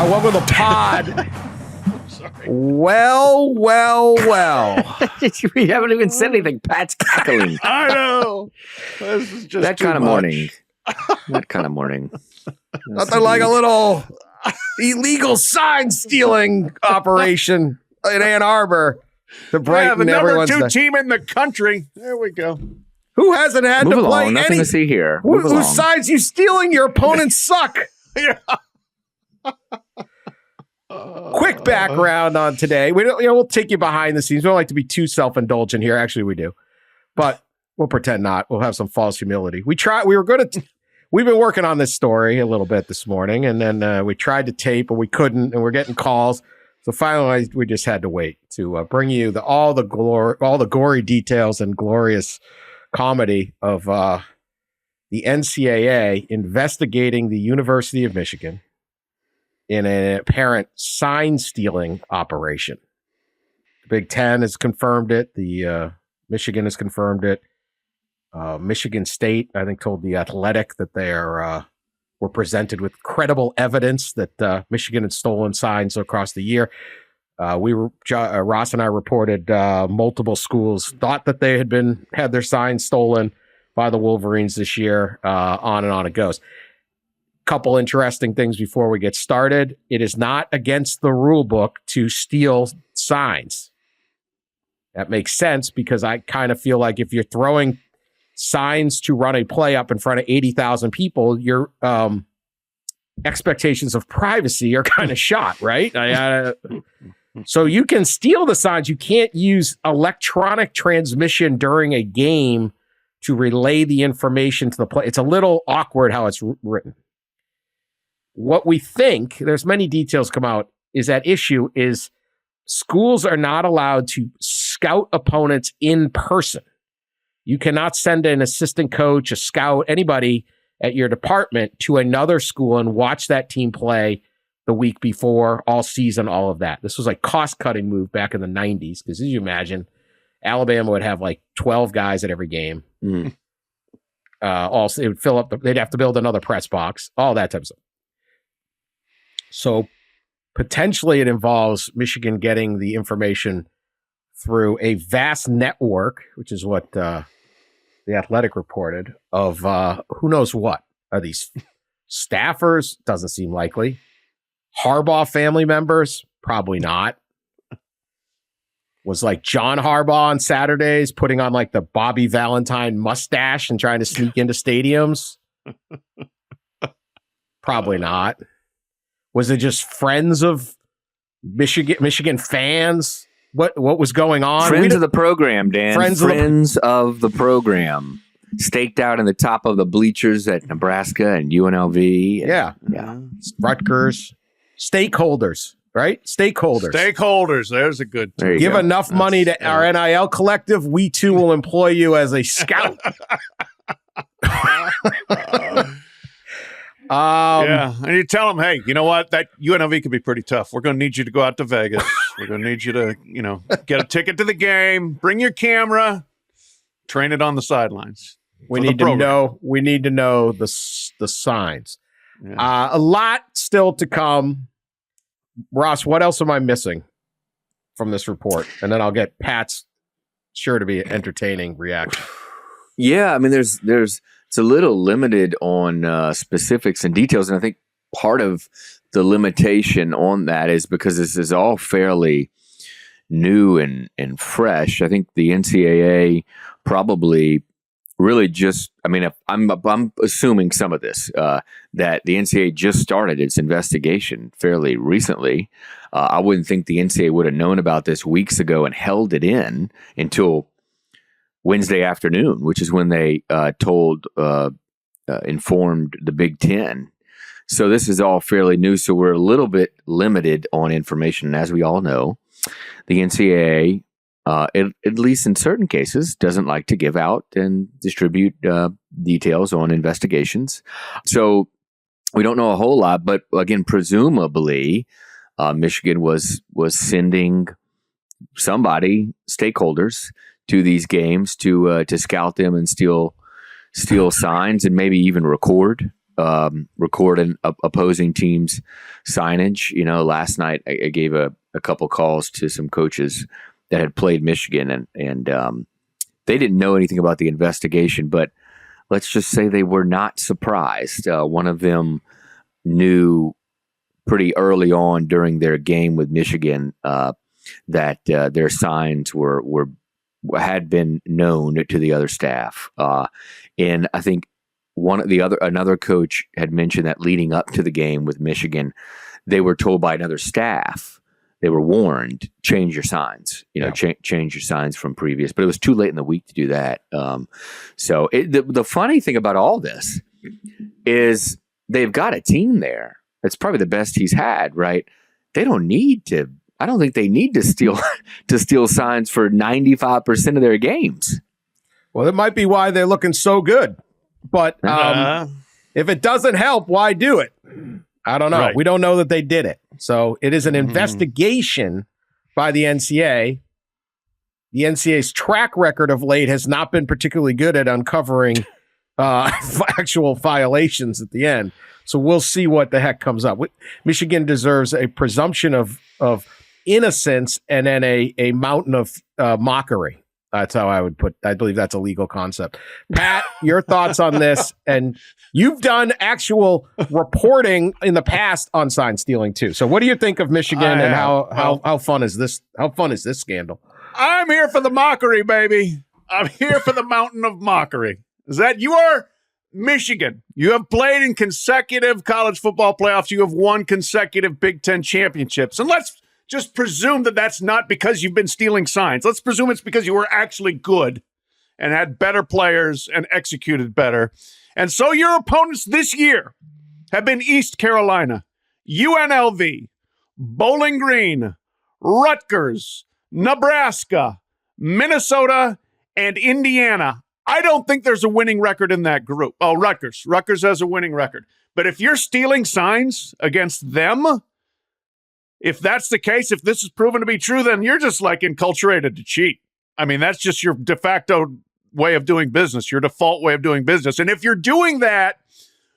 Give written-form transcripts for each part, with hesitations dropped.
Welcome to the pod. Well. We haven't even said anything. Pat's cackling. I know. This is just that kind of morning. That kind of morning. Nothing like a little illegal sign stealing operation in Ann Arbor to brighten the number everyone's 2 day. team in the country. There we go. Who hasn't had Move to along. play Nothing any? to see here. Whose signs you stealing? Your opponents suck. Yeah. Quick background on today. We'll take you behind the scenes. We don't like to be too self-indulgent here. Actually, we do, but we'll pretend not. We'll have some false humility. We've been working on this story a little bit this morning, and then we tried to tape, but we couldn't, and we're getting calls. So finally, we just had to wait to bring you all the gory details and glorious comedy of the NCAA investigating the University of Michigan in an apparent sign-stealing operation. The Big Ten has confirmed it. The Michigan has confirmed it. Michigan State, I think, told The Athletic that they were presented with credible evidence that Michigan had stolen signs across the year. Ross and I reported multiple schools thought that they had their signs stolen by the Wolverines this year. On and on it goes. Couple interesting things before we get started. It is not against the rule book to steal signs. That makes sense because I kind of feel like if you're throwing signs to run a play up in front of 80,000 people, your expectations of privacy are kind of shot, right? So you can steal the signs. You can't use electronic transmission during a game to relay the information to the play. It's a little awkward how it's written. What we think, there's many details come out, is at issue is schools are not allowed to scout opponents in person. You cannot send an assistant coach, a scout, anybody at your department to another school and watch that team play the week before, all season, all of that. This was a cost-cutting move back in the 90s because, as you imagine, Alabama would have like 12 guys at every game. Also, it would fill up. They'd have to build another press box, all that type of stuff. So potentially it involves Michigan getting the information through a vast network, which is what the Athletic reported, of who knows what. Are these staffers? Doesn't seem likely. Harbaugh family members? Probably not. Was like John Harbaugh on Saturdays putting on like the Bobby Valentine mustache and trying to sneak into stadiums? Probably not. Was it just friends of Michigan fans? What was going on? Friends of the program, Dan. Friends of the program. Staked out in the top of the bleachers at Nebraska and UNLV. Yeah. Rutgers. Stakeholders, right? Stakeholders. There's a good term. Give enough money to our NIL collective. We too will employ you as a scout. And you tell them, hey, you know what? That UNLV could be pretty tough. We're going to need you to go out to Vegas. We're going to need you to, get a ticket to the game, bring your camera, train it on the sidelines. We need to know the signs. Yeah. A lot still to come. Ross, what else am I missing from this report? And then I'll get Pat's sure to be entertaining reaction. Yeah, I mean, it's a little limited on specifics and details, and I think part of the limitation on that is because this is all fairly new and fresh. I think the NCAA probably really just, I'm assuming some of this, that the NCAA just started its investigation fairly recently. I wouldn't think the NCAA would have known about this weeks ago and held it in until Wednesday afternoon, which is when they informed the Big Ten. So this is all fairly new. So we're a little bit limited on information. And as we all know, the NCAA, at least in certain cases, doesn't like to give out and distribute details on investigations. So we don't know a whole lot. But again, presumably, Michigan was sending stakeholders, to these games to scout them and steal signs and maybe even record record opposing teams' signage. Last night I gave a couple calls to some coaches that had played Michigan, and they didn't know anything about the investigation, but let's just say they were not surprised. One of them knew pretty early on during their game with Michigan that their signs had been known to the other staff, and I think another coach had mentioned that leading up to the game with Michigan, they were told by another staff, they were warned, change your signs, change your signs from previous, but it was too late in the week to do that. So the funny thing about all this is they've got a team there. It's probably the best he's had, right? I don't think they need to steal signs for 95% of their games. Well, it might be why they're looking so good. But if it doesn't help, why do it? I don't know. Right. We don't know that they did it. So it is an investigation by the NCAA. The NCAA's track record of late has not been particularly good at uncovering actual violations at the end. So we'll see what the heck comes up. Michigan deserves a presumption of innocence and then a mountain of mockery. That's how I would put. I believe that's a legal concept. Pat, your thoughts on this? And you've done actual reporting in the past on sign stealing too. So, what do you think of Michigan and how fun is this? How fun is this scandal? I'm here for the mockery, baby. I'm here for the mountain of mockery. Is that you are Michigan? You have played in consecutive college football playoffs. You have won consecutive Big Ten championships, and let's just presume that that's not because you've been stealing signs. Let's presume it's because you were actually good and had better players and executed better. And so your opponents this year have been East Carolina, UNLV, Bowling Green, Rutgers, Nebraska, Minnesota, and Indiana. I don't think there's a winning record in that group. Oh, Rutgers. Rutgers has a winning record. But if you're stealing signs against them, if that's the case, if this is proven to be true, then you're just like enculturated to cheat. I mean, that's just your de facto way of doing business, your default way of doing business. And if you're doing that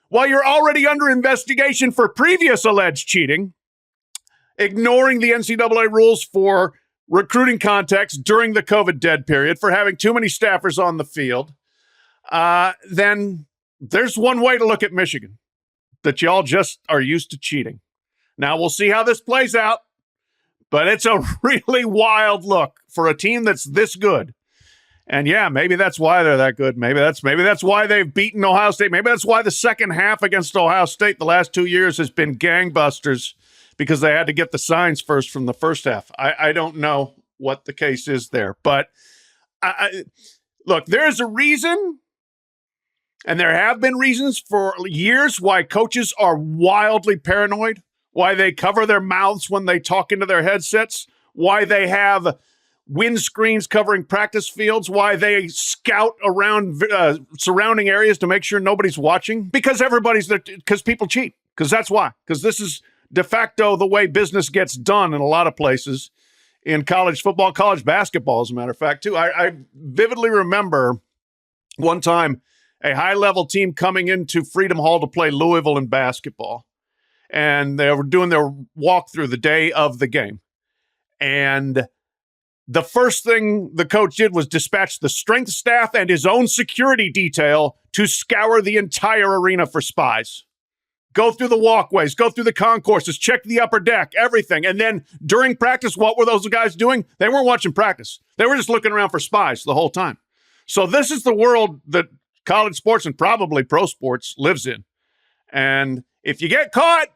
while you're already under investigation for previous alleged cheating, ignoring the NCAA rules for recruiting context during the COVID dead period, for having too many staffers on the field, then there's one way to look at Michigan, that y'all just are used to cheating. Now, we'll see how this plays out, but it's a really wild look for a team that's this good. And yeah, maybe that's why they're that good. Maybe that's why they've beaten Ohio State. Maybe that's why the second half against Ohio State the last 2 years has been gangbusters, because they had to get the signs first from the first half. I don't know what the case is there. But look, there's a reason, and there have been reasons for years why coaches are wildly paranoid, why they cover their mouths when they talk into their headsets, why they have windscreens covering practice fields, why they scout around surrounding areas to make sure nobody's watching, because because people cheat, because that's why, because this is de facto the way business gets done in a lot of places, in college football, college basketball, as a matter of fact, too. I vividly remember one time a high-level team coming into Freedom Hall to play Louisville in basketball. And they were doing their walkthrough the day of the game. And the first thing the coach did was dispatch the strength staff and his own security detail to scour the entire arena for spies. Go through the walkways, go through the concourses, check the upper deck, everything. And then during practice, what were those guys doing? They weren't watching practice. They were just looking around for spies the whole time. So this is the world that college sports and probably pro sports lives in. And if you get caught,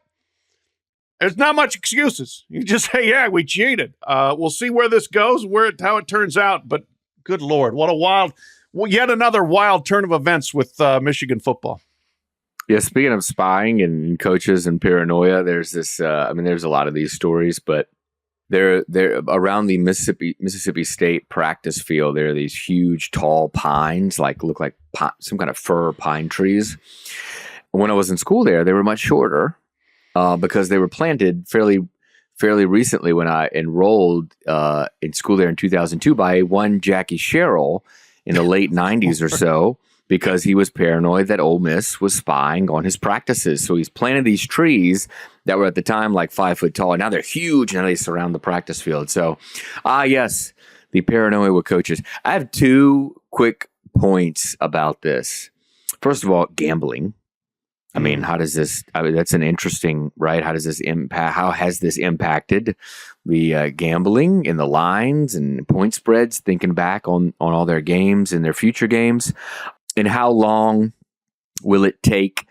there's not much excuses. You just say, yeah, we cheated. We'll see where this goes, how it turns out. But good Lord, yet another wild turn of events with Michigan football. Yeah, speaking of spying and coaches and paranoia, there's this, there's a lot of these stories, but they're around the Mississippi State practice field. There are these huge, tall pines, look like some kind of fir pine trees. When I was in school there, they were much shorter. Because they were planted fairly recently when I enrolled in school there in 2002 by one Jackie Sherrill in the late 90s or so. because he was paranoid that Ole Miss was spying on his practices. So he's planted these trees that were at the time like 5 foot tall. And now they're huge and they surround the practice field. So, yes, the paranoia with coaches. I have 2 quick points about this. First of all, gambling. I mean, how does this, that's an interesting, right? How does this impact, how has this impacted the gambling in the lines and point spreads, thinking back on all their games and their future games? And how long will it take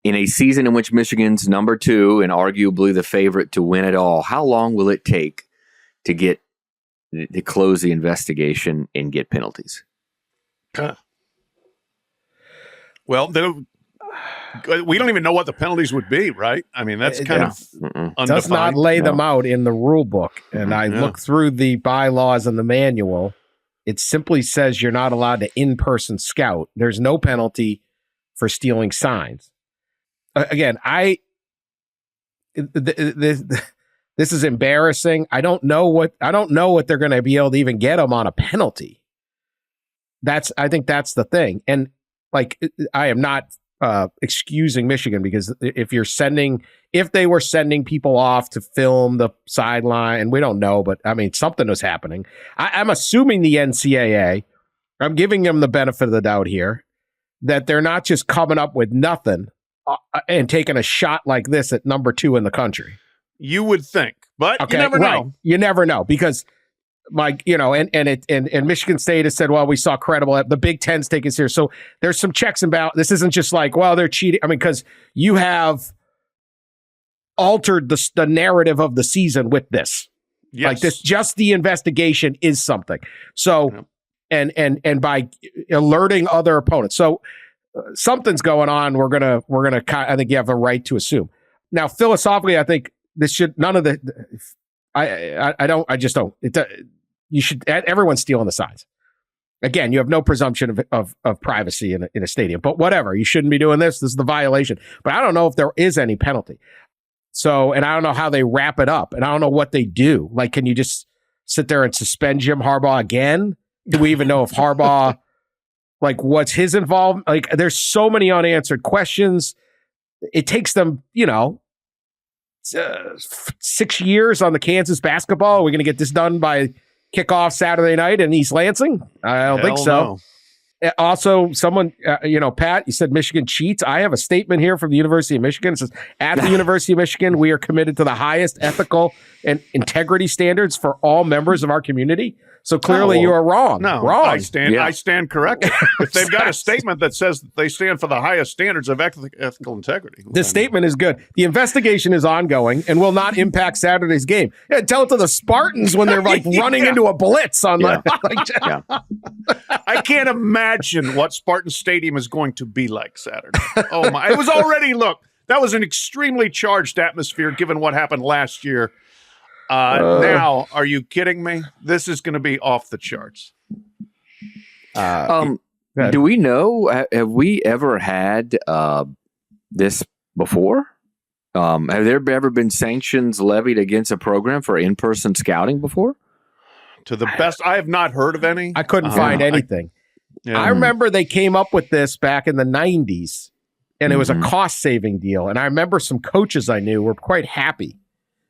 in a season in which Michigan's number 2 and arguably the favorite to win it all? How long will it take to close the investigation and get penalties? Well, we don't even know what the penalties would be, right? I mean, that's kind of undefined. Does not lay them out in the rule book. And I look through the bylaws and the manual. It simply says you're not allowed to in-person scout. There's no penalty for stealing signs. Again, this is embarrassing. I don't know what they're going to be able to even get them on a penalty. I think that's the thing. And like, I am not excusing Michigan, because if they were sending people off to film the sideline, and we don't know, but I mean, something was happening. I'm assuming the NCAA, I'm giving them the benefit of the doubt here, that they're not just coming up with nothing and taking a shot like this at number 2 in the country. You would think, but you never know. You never know, because and Michigan State has said, well, we saw credible. The Big Ten's taking it serious. So there's some checks and balances. This isn't just like, well, they're cheating. I mean, because you have altered the narrative of the season with this. Yes. Like this, just the investigation is something. So, and by alerting other opponents. So something's going on. We're gonna. I think you have a right to assume. Now, philosophically, I think this should none of the. I just don't. You should. Everyone's stealing the signs. Again, you have no presumption of privacy in a stadium. But whatever, you shouldn't be doing this. This is the violation. But I don't know if there is any penalty. So, and I don't know how they wrap it up, and I don't know what they do. Like, can you just sit there and suspend Jim Harbaugh again? Do we even know if Harbaugh, like, what's his involvement? Like, there's so many unanswered questions. It takes them, 6 years on the Kansas basketball. Are we going to get this done by kickoff Saturday night in East Lansing? I don't think so. No. Also, someone, Pat, you said Michigan cheats. I have a statement here from the University of Michigan. It says, at the University of Michigan, we are committed to the highest ethical and integrity standards for all members of our community. So clearly you are wrong. No, wrong. I stand corrected. If they've got a statement that says that they stand for the highest standards of ethical integrity. The statement is good. The investigation is ongoing and will not impact Saturday's game. Yeah, tell it to the Spartans when they're like running into a blitz on I can't imagine what Spartan Stadium is going to be like Saturday. Oh my! It was already, that was an extremely charged atmosphere given what happened last year. Now, are you kidding me? This is going to be off the charts. Do we know? Have we ever had this before? Have there ever been sanctions levied against a program for in-person scouting before? To the best, I have not heard of any. I couldn't find anything. I remember they came up with this back in the 90s, and it was a cost-saving deal. And I remember some coaches I knew were quite happy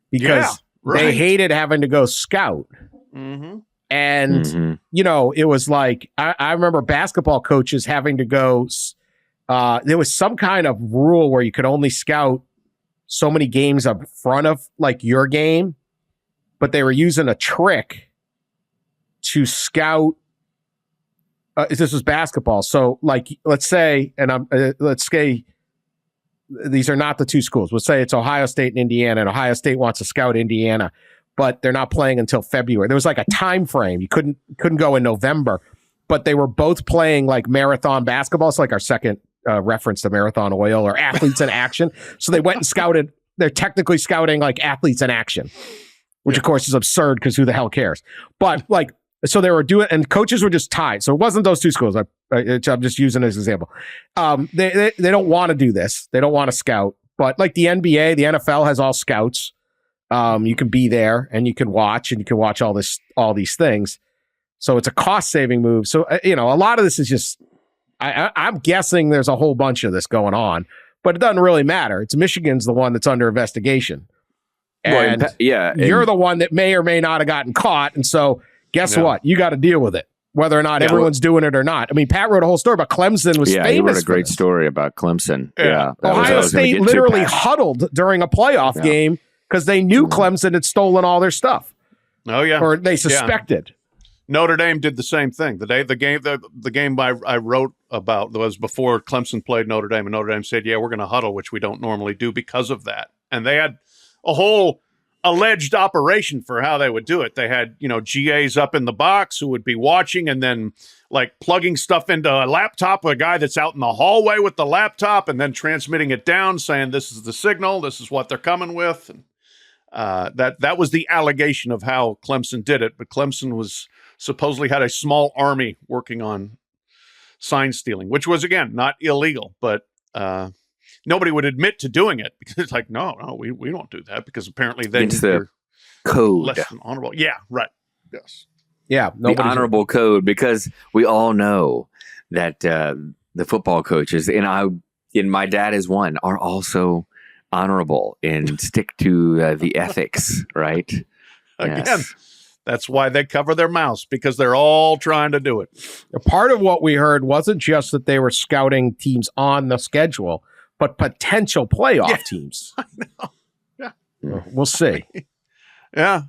because they hated having to go scout. Mm-hmm. And, it was like, I remember basketball coaches having to go, there was some kind of rule where you could only scout so many games up front of like your game, but they were using a trick to scout. This was basketball. So like, let's say these are not the two schools. Let's say it's Ohio State and Indiana, and Ohio State wants to scout Indiana, but they're not playing until February. There was like a time frame. You couldn't go in November, but they were both playing like marathon basketball. It's like our second reference to Marathon Oil or Athletes in Action. So they went and scouted. They're technically scouting like Athletes in Action, which of course is absurd because who the hell cares? But like, so they were doing, and coaches were just tied. So it wasn't those two schools. I'm just using it as an example. They don't want to do this. They don't want to scout. But like the NBA, the NFL has all scouts. You can be there and you can watch, all these things. So it's a cost saving move. So a lot of this is just, I'm guessing there's a whole bunch of this going on, but it doesn't really matter. It's Michigan's the one that's under investigation. And you're the one that may or may not have gotten caught. And so guess what? You got to deal with it, whether or not everyone's doing it or not. I mean, Pat wrote a whole story about Clemson was famous. He wrote a great story about Clemson. Yeah. Ohio State literally huddled during a playoff game because they knew Clemson had stolen all their stuff. Oh, yeah. Or they suspected. Yeah. Notre Dame did the same thing. The game I wrote about was before Clemson played Notre Dame, and Notre Dame said, we're going to huddle, which we don't normally do because of that. And they had a whole alleged operation for how they would do it. They had, GAs up in the box who would be watching and then like plugging stuff into a laptop of a guy that's out in the hallway with the laptop and then transmitting it down saying, this is the signal, this is what they're coming with. And that was the allegation of how Clemson did it. But Clemson was supposedly had a small army working on sign stealing, which was, again, not illegal, but nobody would admit to doing it because it's like, no, we don't do that because apparently then it's the code. Less than honorable. Yeah, right. Yes. Yeah. The honorable code, because we all know that the football coaches, and my dad is one, are also honorable and stick to the ethics, right? Again. Yes. That's why they cover their mouths, because they're all trying to do it. A part of what we heard wasn't just that they were scouting teams on the schedule, but potential playoff teams. I know. Yeah. We'll see. Yeah.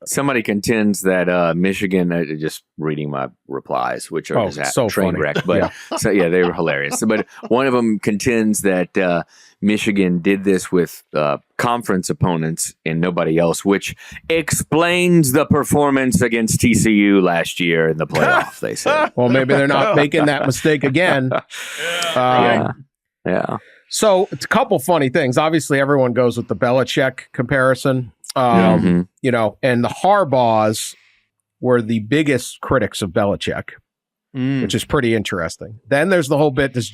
Somebody contends that Michigan, just reading my replies, which are so train funny. wreck, but they were hilarious. But one of them contends that Michigan did this with conference opponents and nobody else, which explains the performance against TCU last year in the playoff, they said. Well, maybe they're not making that mistake again. Yeah. So it's a couple funny things. Obviously, everyone goes with the Belichick comparison. And the Harbaughs were the biggest critics of Belichick, which is pretty interesting. Then there's the whole bit, does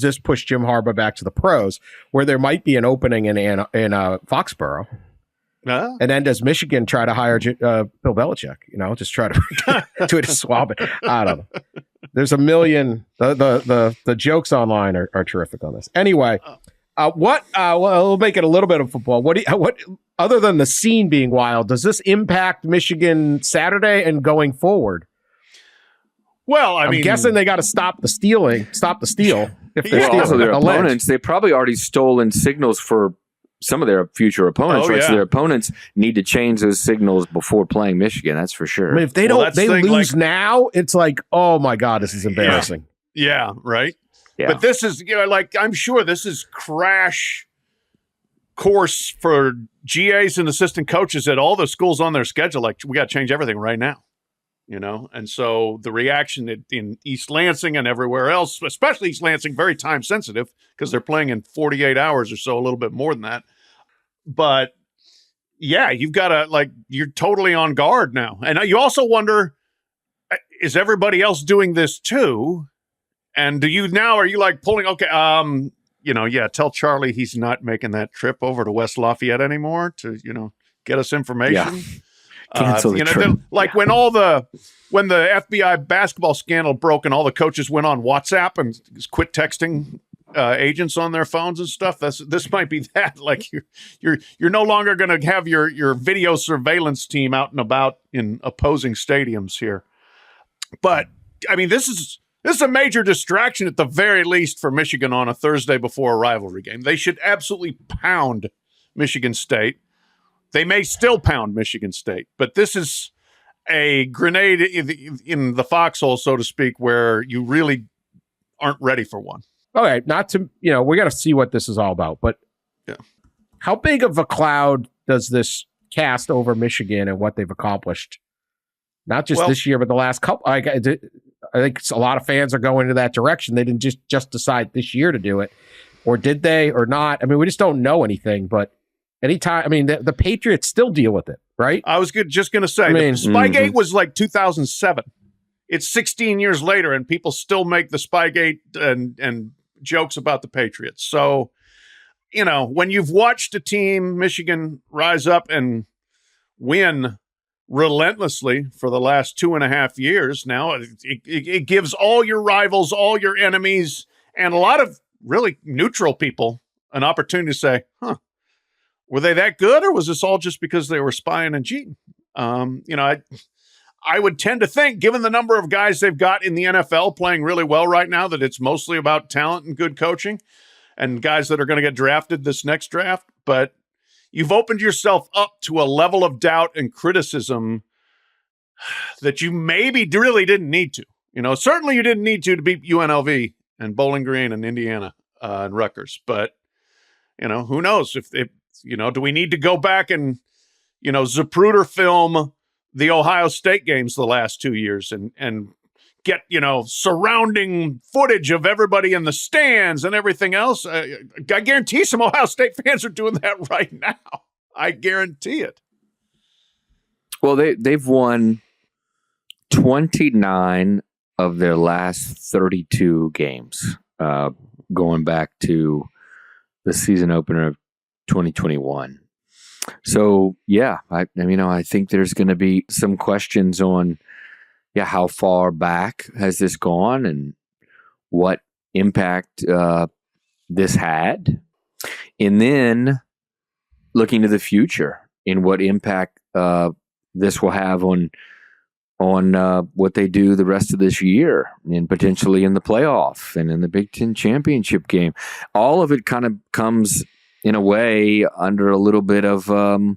this push Jim Harbaugh back to the pros, where there might be an opening in Foxborough? And then does Michigan try to hire Bill Belichick? Just try to do it to swab it. I don't know. There's a million. The jokes online are terrific on this. Anyway, we'll make it a little bit of football. What other than the scene being wild, does this impact Michigan Saturday and going forward? Well, I'm guessing they got to stop the steal. If they're stealing, also their opponents, they probably already stolen signals for some of their future opponents, right? So their opponents need to change those signals before playing Michigan. That's for sure. I mean, if they lose now, it's like, oh my God, this is embarrassing. Yeah, right. Yeah. But this is, I'm sure this is crash course for GAs and assistant coaches at all the schools on their schedule. Like, we got to change everything right now, And so the reaction in East Lansing and everywhere else, especially East Lansing, very time sensitive because they're playing in 48 hours or so, a little bit more than that. But yeah, you've got to you're totally on guard now. And you also wonder, is everybody else doing this too? And are you like pulling, tell Charlie he's not making that trip over to West Lafayette anymore to, get us information. Yeah. Cancel the trip. When the FBI basketball scandal broke and all the coaches went on WhatsApp and quit texting agents on their phones and stuff, this might be that. Like you're no longer going to have your video surveillance team out and about in opposing stadiums here. But I mean, this is a major distraction at the very least for Michigan on a Thursday before a rivalry game. They should absolutely pound Michigan State. They may still pound Michigan State, but this is a grenade in the foxhole, so to speak, where you really aren't ready for one. Okay, we got to see what this is all about, but how big of a cloud does this cast over Michigan and what they've accomplished? Not just this year, but the last couple. I think a lot of fans are going to that direction. They didn't just decide this year to do it, or did they, or not? I mean, we just don't know anything, but anytime, I mean, the Patriots still deal with it, right? I was just going to say, Spygate was like 2007. It's 16 years later, and people still make the Spygate and jokes about the Patriots. So, when you've watched a team, Michigan, rise up and win relentlessly for the last 2.5 years now. It gives all your rivals, all your enemies, and a lot of really neutral people an opportunity to say, were they that good, or was this all just because they were spying and cheating? I would tend to think, given the number of guys they've got in the NFL playing really well right now, that it's mostly about talent and good coaching and guys that are going to get drafted this next draft. But you've opened yourself up to a level of doubt and criticism that you maybe really didn't need to. Certainly you didn't need to beat UNLV and Bowling Green and Indiana and Rutgers. But, who knows if do we need to go back and, Zapruder film the Ohio State games the last 2 years and get, surrounding footage of everybody in the stands and everything else? I guarantee some Ohio State fans are doing that right now. I guarantee it. Well, they've won 29 of their last 32 games, going back to the season opener of 2021. So, yeah, I think there's going to be some questions on, how far back has this gone and what impact this had? And then looking to the future and what impact this will have on what they do the rest of this year and potentially in the playoff and in the Big Ten championship game. All of it kind of comes in a way under a little bit of a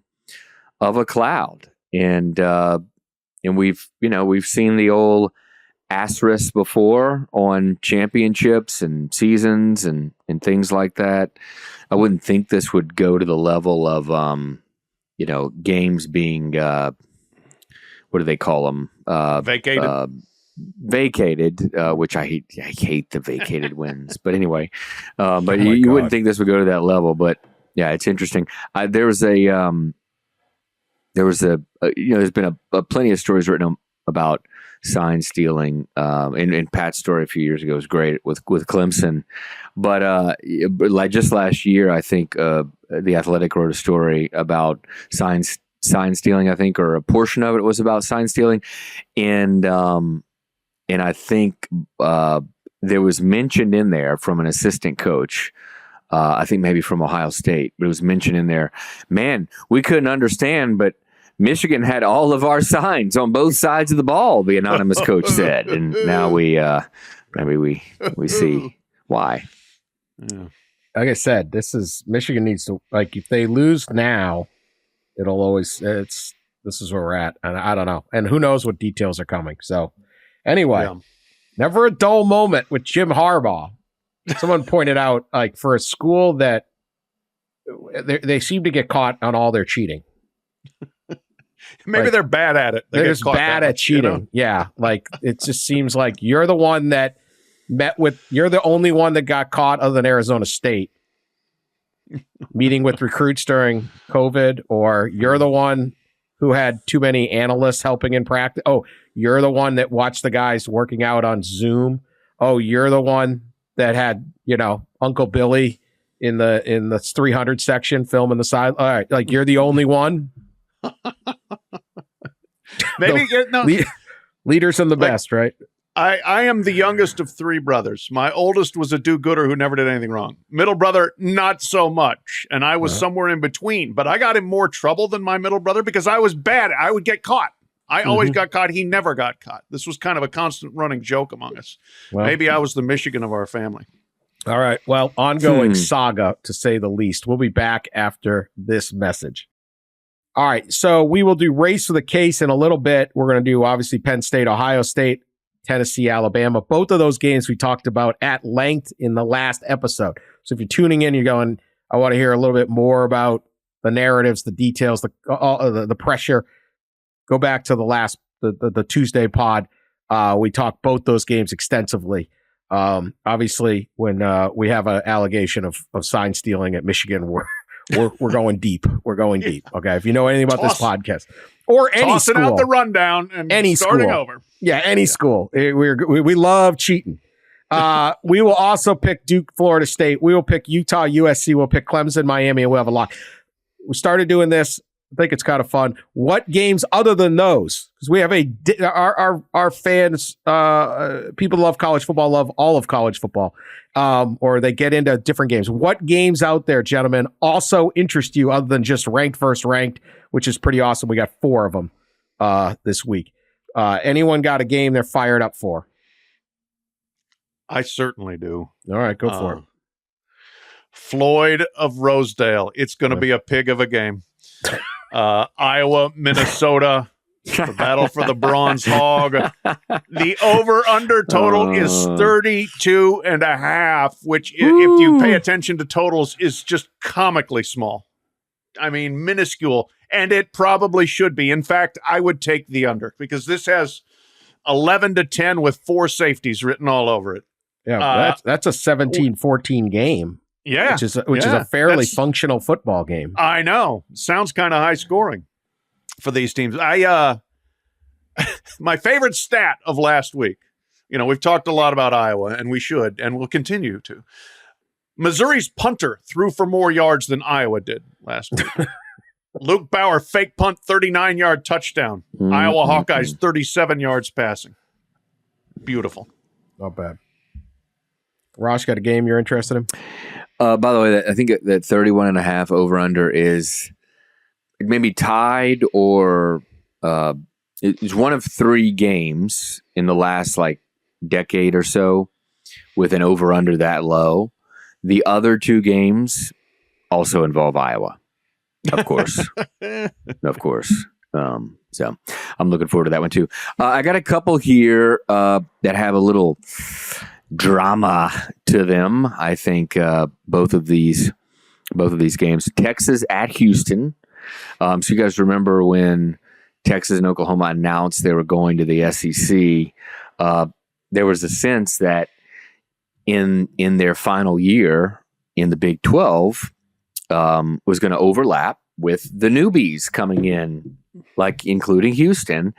cloud. And we've seen the old asterisk before on championships and seasons and things like that. I wouldn't think this would go to the level of, games being, what do they call them? Vacated, which I hate. I hate the vacated wins. But anyway, but you wouldn't think this would go to that level. But yeah, it's interesting. There's been plenty of stories written about sign stealing. And Pat's story a few years ago was great with Clemson. But like just last year, I think the Athletic wrote a story about sign stealing. I think, or a portion of it was about sign stealing, and I think there was mentioned in there from an assistant coach. I think maybe from Ohio State, but it was mentioned in there. Man, we couldn't understand, but Michigan had all of our signs on both sides of the ball, the anonymous coach said. And now we see why. Yeah. Like I said, Michigan needs to, if they lose now, this is where we're at. And I don't know. And who knows what details are coming. So anyway, never a dull moment with Jim Harbaugh. Someone pointed out, for a school that they seem to get caught on all their cheating. Maybe they're bad at it. They're just bad at cheating. Yeah. It just seems like you're the one that you're the only one that got caught other than Arizona State meeting with recruits during COVID, or you're the one who had too many analysts helping in practice. Oh, you're the one that watched the guys working out on Zoom. Oh, you're the one that had, Uncle Billy in the 300 section filming the side. All right. You're the only one. Maybe leaders and the best, right? I am the youngest of three brothers. My oldest was a do-gooder who never did anything wrong. Middle brother, not so much. And I was somewhere in between. But I got in more trouble than my middle brother because I was bad. I would get caught. I always got caught. He never got caught. This was kind of a constant running joke among us. Well, maybe I was the Michigan of our family. All right. Well, ongoing saga, to say the least. We'll be back after this message. All right. So we will do race for the case in a little bit. We're going to do, obviously, Penn State, Ohio State, Tennessee, Alabama. Both of those games we talked about at length in the last episode. So if you're tuning in, you're going, I want to hear a little bit more about the narratives, the details, the pressure. Go back to the Tuesday pod. We talked both those games extensively. Obviously, when we have an allegation of sign stealing at Michigan, we're going deep. We're going deep. Okay, if you know anything about this podcast or any tossing school, out the rundown and any starting school. over. Yeah, any school. We love cheating. We will also pick Duke, Florida State. We will pick Utah, USC. We'll pick Clemson, Miami, and we'll have a lock. We started doing this I think it's kind of fun. What games other than those? Because we have our fans, people who love college football, love all of college football, or they get into different games. What games out there, gentlemen, also interest you other than just ranked versus ranked, which is pretty awesome? We got 4 of them this week. Anyone got a game they're fired up for? I certainly do. All right, go for it. Floyd of Rosedale. It's going to be a pig of a game. Iowa, Minnesota, the battle for the bronze hog. The over-under total is 32.5, which, if you pay attention to totals, is just comically small. I mean, minuscule. And it probably should be. In fact, I would take the under because this has 11-10 with 4 safeties written all over it. Yeah, that's a 17-14 game. Yeah, which is a fairly functional football game. I know. Sounds kind of high scoring for these teams. My favorite stat of last week. We've talked a lot about Iowa, and we should, and we'll continue to. Missouri's punter threw for more yards than Iowa did last week. Luke Bauer fake punt 39-yard touchdown. Iowa Hawkeyes 37 yards passing. Beautiful. Not bad. Ross, got a game you're interested in? By the way, I think that 31.5 over-under is maybe tied or it's one of 3 games in the last decade or so with an over-under that low. The other 2 games also involve Iowa, of course. Of course. So I'm looking forward to that one too. I got a couple here that have a little drama to them. I think both of these games. Texas at Houston. So you guys remember when Texas and Oklahoma announced they were going to the SEC? There was a sense that in their final year in the Big 12 was going to overlap with the newbies coming in, including Houston.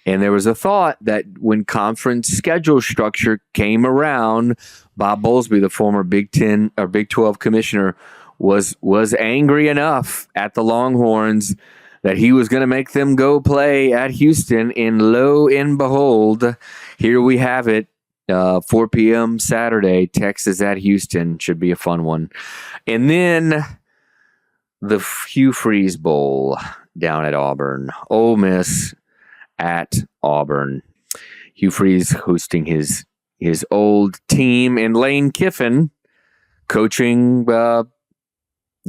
And there was a thought that when conference schedule structure came around, Bob Bowlesby, the former Big 10 or Big 12 commissioner, was angry enough at the Longhorns that he was going to make them go play at Houston. And lo and behold, here we have it. 4 p.m. Saturday, Texas at Houston. Should be a fun one. And then the Hugh Freeze Bowl down at Auburn. Ole Miss at Auburn. Hugh Freeze hosting his old team, and Lane Kiffin coaching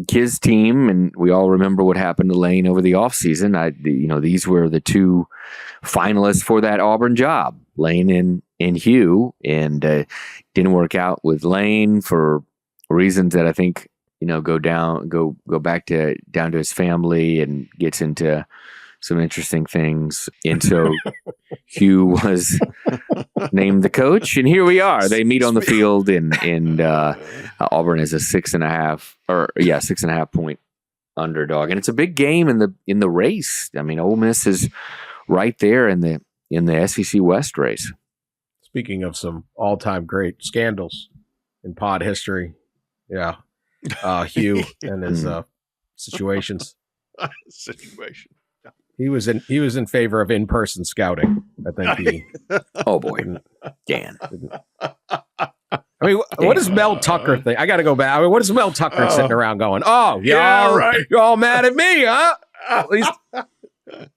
his team. And we all remember what happened to Lane over the offseason. These were the 2 finalists for that Auburn job, Lane and Hugh, and didn't work out with Lane for reasons that I think go back down to his family and gets into some interesting things. And so Hugh was named the coach, and here we are. They meet on the field, and Auburn is a 6.5 point underdog, and it's a big game in the race. I mean, Ole Miss is right there in the SEC West race. Speaking of some all-time great scandals in pod history, yeah, Hugh and his situations. He was in favor of in-person scouting. I think oh boy, Dan. I mean, what does Mel Tucker think? I got to go back. I mean, what is Mel Tucker sitting around going? Oh, yeah, right. You're all mad at me, huh? At least.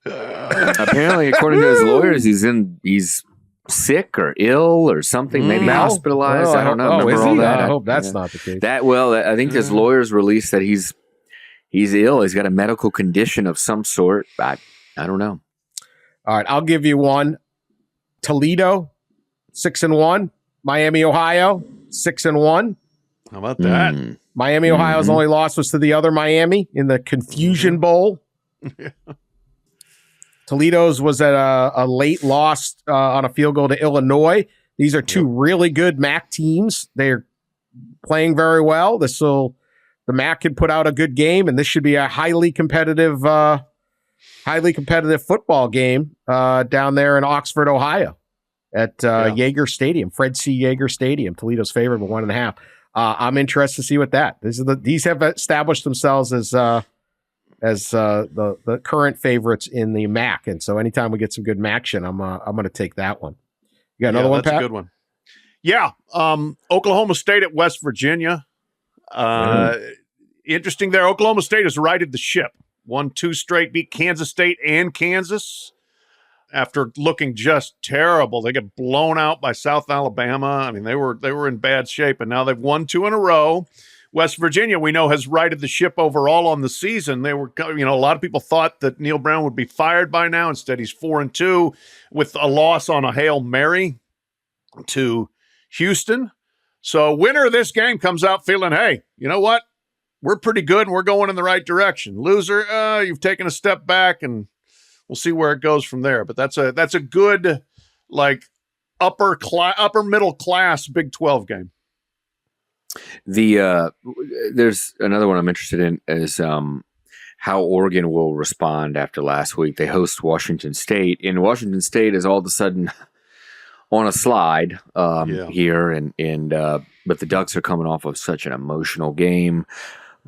Apparently, according to his lawyers, he's sick or ill or something, maybe hospitalized. I don't know. Remember all that? I hope that's not the case. I think his lawyers released that he's ill. He's got a medical condition of some sort. I don't know. All right, I'll give you one. Toledo, 6-1. Miami, Ohio, 6-1. How about that? Miami, Ohio's only loss was to the other Miami in the Confusion Bowl. Toledo's was at a late loss on a field goal to Illinois. These are 2 really good MAC teams. They're playing very well. The MAC can put out a good game, and this should be a highly competitive football game down there in Oxford, Ohio, at Yeager Stadium, Fred C. Yeager Stadium. Toledo's favored by 1.5. I'm interested to see what that. These have established themselves as as the current favorites in the MAC. And so anytime we get some good MACtion, I'm going to take that one. You got another one, that's Pat? a good one. Yeah. Oklahoma State at West Virginia. Interesting there. Oklahoma State has righted the ship. 1-2 straight, beat Kansas State and Kansas after looking just terrible. They get blown out by South Alabama. I mean, they were in bad shape, and now they've won 2 in a row. West Virginia, we know, has righted the ship overall on the season. They were, a lot of people thought that Neil Brown would be fired by now. Instead, he's 4-2 with a loss on a Hail Mary to Houston. So winner of this game comes out feeling, hey, you know what? We're pretty good and we're going in the right direction. Loser, you've taken a step back, and we'll see where it goes from there. But that's a good, upper middle class Big 12 game. There's another one I'm interested in is how Oregon will respond after last week. They host Washington State, and Washington State is all of a sudden on a slide here, and but the Ducks are coming off of such an emotional game.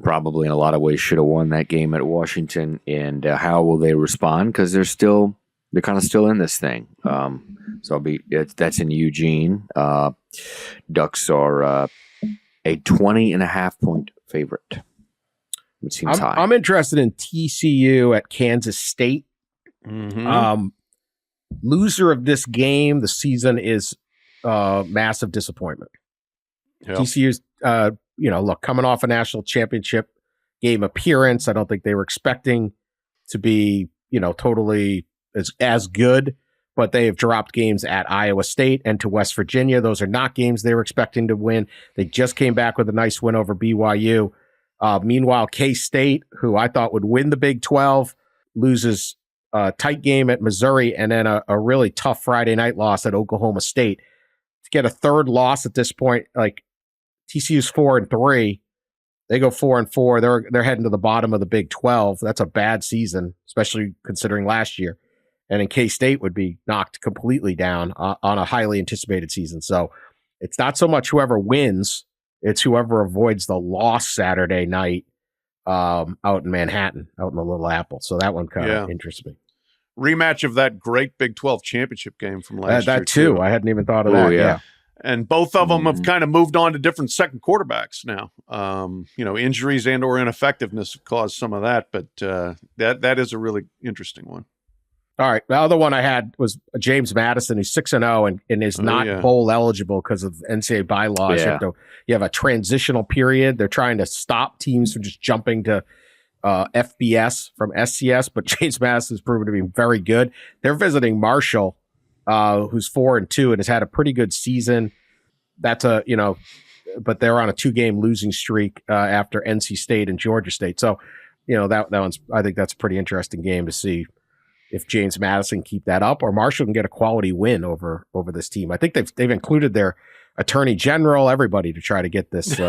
Probably in a lot of ways should have won that game at Washington. And how will they respond? Because they're kind of still in this thing. So that's in Eugene. Ducks are a 20.5 point favorite, which seems high. I'm interested in TCU at Kansas State. Mm-hmm. Loser of this game, the season is massive disappointment. Yep. TCU's, coming off a national championship game appearance. I don't think they were expecting to be, totally as good, but they have dropped games at Iowa State and to West Virginia. Those are not games they were expecting to win. They just came back with a nice win over BYU. Meanwhile, K-State, who I thought would win the Big 12, loses a tight game at Missouri and then a really tough Friday night loss at Oklahoma State. To get a third loss at this point, TCU's 4-3. They go 4-4. They're heading to the bottom of the Big 12. That's a bad season, especially considering last year. And then K-State would be knocked completely down on a highly anticipated season. So it's not so much whoever wins, it's whoever avoids the loss Saturday night out in Manhattan, out in the Little Apple. So that one kind of interests me. Rematch of that great Big 12 championship game from last year. That too. I hadn't even thought of that. Yeah. And both of them have kind of moved on to different second quarterbacks now. Injuries and or ineffectiveness have caused some of that, but that is a really interesting one. All right. The other one I had was James Madison, who's 6-0 and is not bowl eligible because of NCAA bylaws. Yeah. You have a transitional period. They're trying to stop teams from just jumping to FBS from SCS, but James Madison has proven to be very good. They're visiting Marshall, who's 4-2 and has had a pretty good season. That's but they're on a 2-game losing streak after NC State and Georgia State. So, that one's, I think that's a pretty interesting game to see if James Madison keep that up or Marshall can get a quality win over this team. I think they've included their attorney general, everybody to try to get this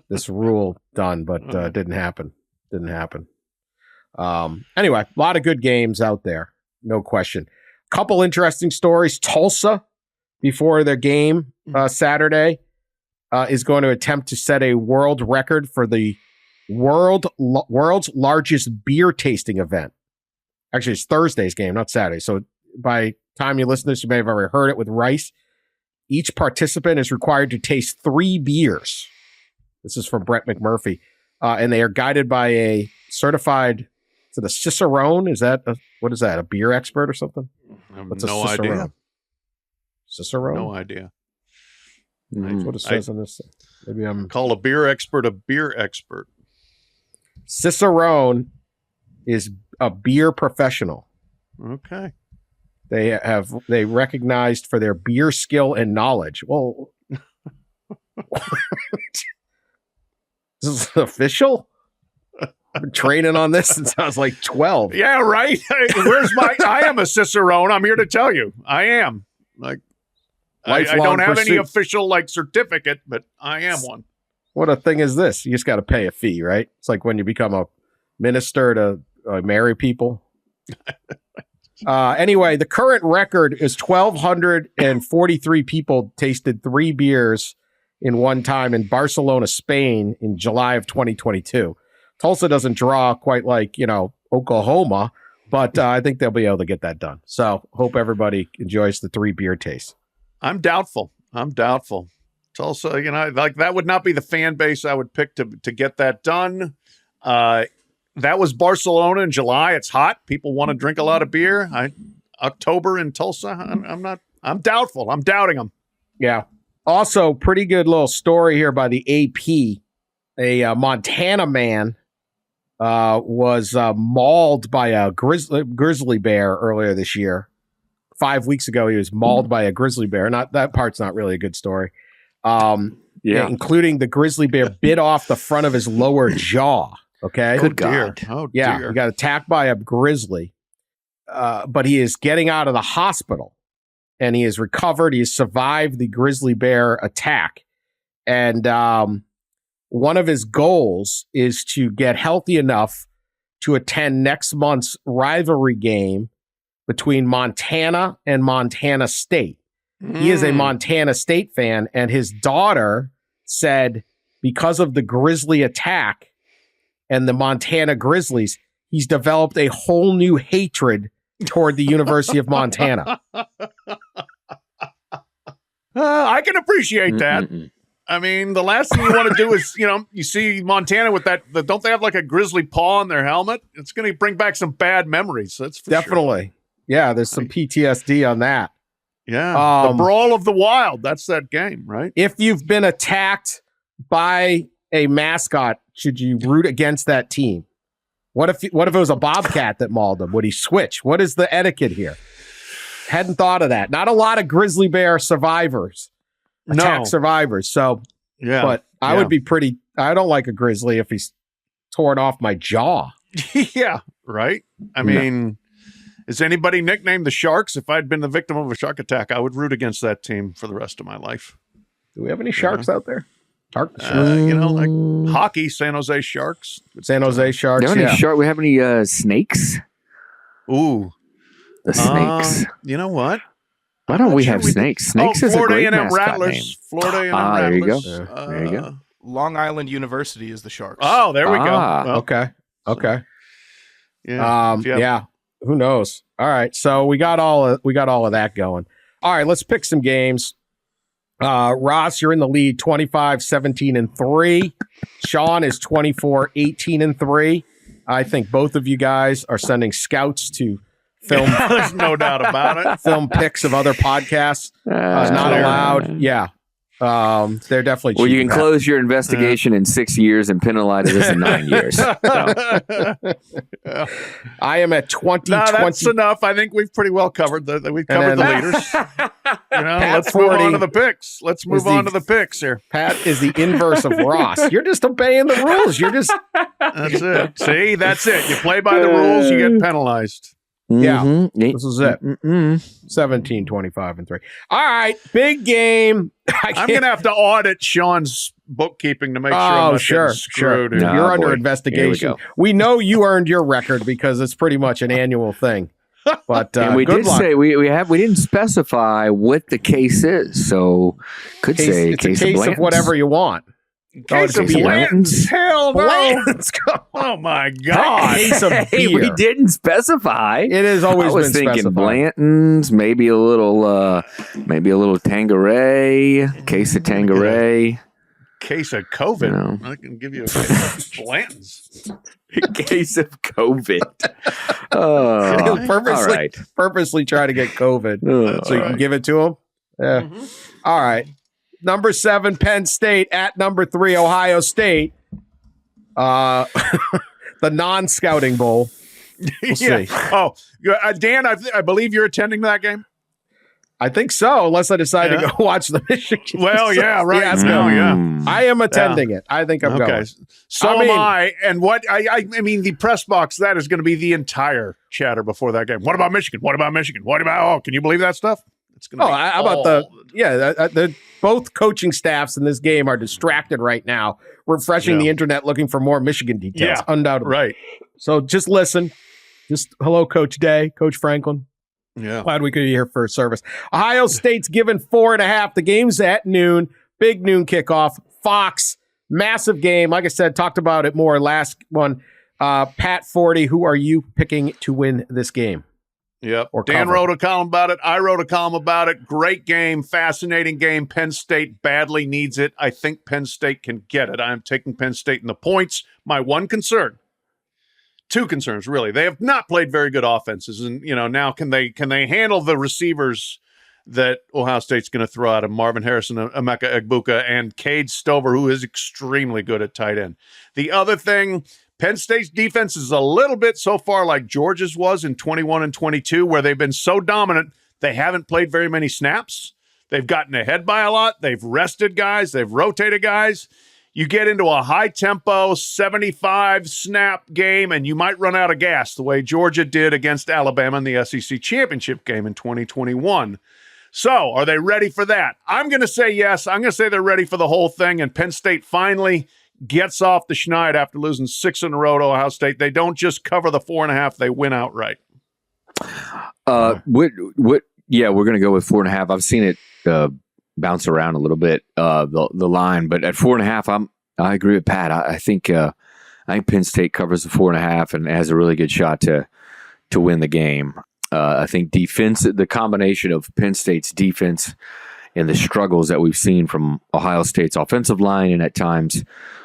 this rule done, but didn't happen. Anyway, a lot of good games out there, no question. Couple interesting stories. Tulsa, before their game Saturday, is going to attempt to set a world record for the world's largest beer tasting event. Actually, it's Thursday's game, not Saturday. So by the time you listen to this, you may have already heard it with Rice. Each participant is required to taste 3 beers. This is from Brett McMurphy. And they are guided by a certified, is it a Cicerone? What is that, a beer expert or something? What's no idea. Cicerone? No idea. That's what it says on this. Maybe I'm... Call a beer expert. Cicerone is a beer professional. Okay. They recognized for their beer skill and knowledge. Well, is this official? I've been training on this since I was like 12. Yeah, right. I am a Cicerone. I'm here to tell you. I am. I don't have any official certificate, but I am one. What a thing is this? You just got to pay a fee, right? It's like when you become a minister to marry people. Anyway, the current record is 1,243 people tasted 3 beers in one time in Barcelona, Spain in July of 2022. Tulsa doesn't draw quite like, Oklahoma, but I think they'll be able to get that done. So hope everybody enjoys the 3 beer taste. I'm doubtful. Tulsa, like that would not be the fan base I would pick to get that done. That was Barcelona in July. It's hot. People want to drink a lot of beer. October in Tulsa. I'm doubtful. I'm doubting them. Yeah. Also, pretty good little story here by the AP. A Montana man was mauled by a grizzly bear earlier this year. 5 weeks ago, he was mauled by a grizzly bear. That part's not really a good story. Including the grizzly bear bit off the front of his lower jaw. Okay. Good God. Oh, yeah. dear. He got attacked by a grizzly, but he is getting out of the hospital and he has recovered. He has survived the grizzly bear attack. And one of his goals is to get healthy enough to attend next month's rivalry game between Montana and Montana State. He is a Montana State fan, and his daughter said because of the grizzly attack and the Montana Grizzlies, he's developed a whole new hatred toward the University of Montana. I can appreciate that. I mean, the last thing you want to do is, you see Montana with that. Don't they have like a grizzly paw on their helmet? It's going to bring back some bad memories. That's for definitely. Sure. Yeah, there's some PTSD on that. Yeah, the Brawl of the Wild. That's that game, right? If you've been attacked by a mascot, should you root against that team? What if it was a bobcat that mauled him? Would he switch? What is the etiquette here? Hadn't thought of that. Not a lot of grizzly bear survivors, attack survivors. So, yeah, but I would be pretty. I don't like a grizzly if he's torn off my jaw. Yeah, right. I mean. Is anybody nicknamed the Sharks? If I'd been the victim of a shark attack, I would root against that team for the rest of my life. Do we have any sharks out there? Like hockey, San Jose Sharks. San Jose Sharks. Do we have any snakes? Ooh. The snakes. You know what? Why don't we have snakes? Snakes is a Florida great A&M mascot Rattlers. name. Florida A&M there you Rattlers. go. There you go. Long Island University is the Sharks. Oh, there we go. Well, Okay. Yeah. Yeah. Who knows? All right. So we got all of that going. All right, let's pick some games. Ross, you're in the lead 25-17-3. Sean is 24-18-3. I think both of you guys are sending scouts to film. There's no doubt about it. Film pics of other podcasts. Not allowed. Yeah. They're definitely well, you can cheating close your investigation in 6 years and penalize us in 9 years. So. I am at 20. That's enough. I think we've pretty well covered we've covered the leaders. Let's move on to the picks. Let's move on to the picks here. Pat is the inverse of Ross. You're just obeying the rules. That's it. See, that's it. You play by the rules, you get penalized. Yeah, this is it. 17, 25, and 3. All right, big game. I'm going to have to audit Sean's bookkeeping to make sure I'm not getting screwed. Sure. You're under investigation. We know you earned your record because it's pretty much an annual thing. But and we did say we didn't specify what the case is, so say it's a case of whatever you want. Case of Blanton's? Hell no. Blanton's. Oh, my God. Case of beer. We didn't specify. It has always been specified. I was thinking Blanton's, maybe a little Tanqueray, case of Tanqueray. Case of COVID. I can give you a case of Blanton's. Case of COVID. Purposely try to get COVID so you can give it to him. Yeah. Mm-hmm. All right. Number 7, Penn State at number 3, Ohio State. The non-scouting bowl. We'll see. Oh, Dan, I believe you're attending that game. I think so, unless I decide to go watch the Michigan. Well, yeah, right. I am attending it. I think I'm going. So am I. And what I mean, the press box, that is going to be the entire chatter before that game. What about Michigan? What about Michigan? What about? Oh, can you believe that stuff? It's going to be how about the both coaching staffs in this game are distracted right now, refreshing the internet looking for more Michigan details. Yeah, undoubtedly. Right. So just listen. Just hello, Coach Day, Coach Franklin. Yeah. Glad we could be here for service. Ohio State's given 4.5. The game's at noon. Big noon kickoff. Fox Massive game. Like I said, talked about it more last one. Pat Forde, who are you picking to win this game? Yep. Or Dan cover? wrote a column about it. I wrote a column about it. Great game. Fascinating game. Penn State badly needs it. I think Penn State can get it. I am taking Penn State in the points. My one concern, two concerns, really. They have not played very good offenses. And, now can they handle the receivers that Ohio State's going to throw out of Marvin Harrison, Emeka Egbuka, and Cade Stover, who is extremely good at tight end. The other thing, Penn State's defense is a little bit so far like Georgia's was in 21 and 22, where they've been so dominant, they haven't played very many snaps. They've gotten ahead by a lot. They've rested guys. They've rotated guys. You get into a high-tempo 75-snap game, and you might run out of gas the way Georgia did against Alabama in the SEC championship game in 2021. So, are they ready for that? I'm going to say yes. I'm going to say they're ready for the whole thing, and Penn State finally gets off the schneid after losing 6 in a row to Ohio State. They don't just cover the 4.5; they win outright. Yeah, we're going to go with 4.5. I've seen it bounce around a little bit, the line, but at 4.5, I agree with Pat. I think Penn State covers the 4.5 and has a really good shot to win the game. I think defense, the combination of Penn State's defense and the struggles that we've seen from Ohio State's offensive line and at times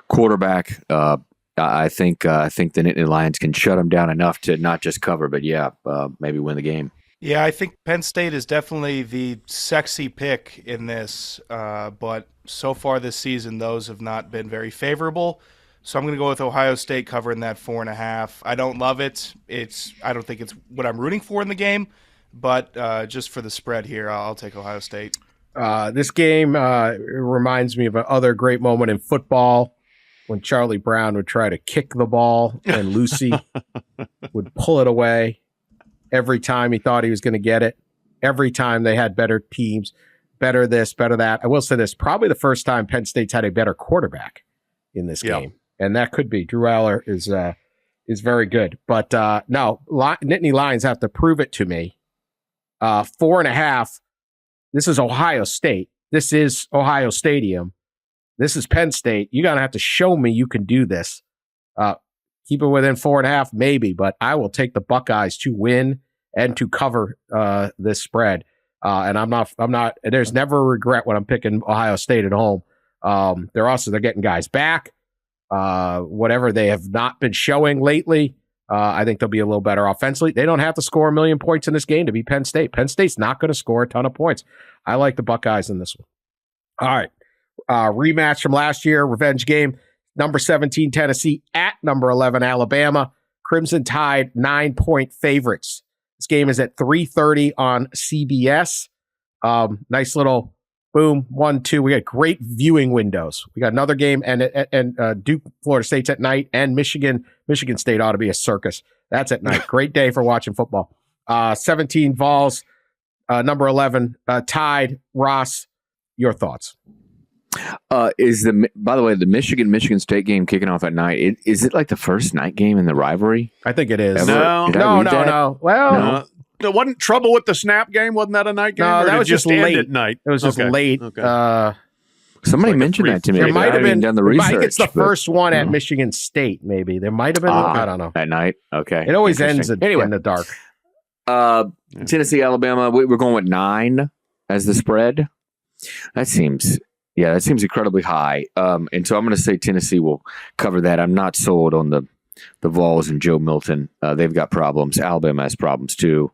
quarterback, I think the Nittany Lions can shut them down enough to not just cover, but maybe win the game. Yeah, I think Penn State is definitely the sexy pick in this, but so far this season, those have not been very favorable. So I'm going to go with Ohio State covering that 4.5. I don't love it. I don't think it's what I'm rooting for in the game, but just for the spread here, I'll take Ohio State. This game reminds me of another great moment in football when Charlie Brown would try to kick the ball and Lucy would pull it away every time he thought he was going to get it. Every time they had better teams, better this, better that. I will say this, probably the first time Penn State's had a better quarterback in this game. And that could be. Drew Aller is very good. But no, Nittany Lions have to prove it to me. 4.5, this is Ohio State. This is Ohio Stadium. This is Penn State. You're going to have to show me you can do this. Keep it within 4.5, maybe, but I will take the Buckeyes to win and to cover this spread. And I'm not, there's never a regret when I'm picking Ohio State at home. They're getting guys back. Whatever they have not been showing lately, I think they'll be a little better offensively. They don't have to score 1 million points in this game to beat Penn State. Penn State's not going to score a ton of points. I like the Buckeyes in this one. All right. Rematch from last year, revenge game. Number 17, Tennessee at number 11, Alabama. Crimson Tide, 9-point favorites. This game is at 3:30 on CBS. Nice little boom, 1-2. We got great viewing windows. We got another game and Duke, Florida State's at night, and Michigan State ought to be a circus. That's at night. Great day for watching football. 17 Vols, number 11, Tide. Ross, your thoughts? By the way, the Michigan State game kicking off at night? Is it like the first night game in the rivalry? I think it is. No. Well, there wasn't trouble with the snap game. Wasn't that a night game? No, that was just late at night. It was just late. Okay. Somebody mentioned that to me. There might have been done the research. I think it's the first one at Michigan State. Maybe there might have been. I don't know. At night. Okay. It always ends in the dark. Tennessee, Alabama. We're going with 9 as the spread. That seems incredibly high. And so I'm going to say Tennessee will cover that. I'm not sold on the Vols and Joe Milton. They've got problems. Alabama has problems too.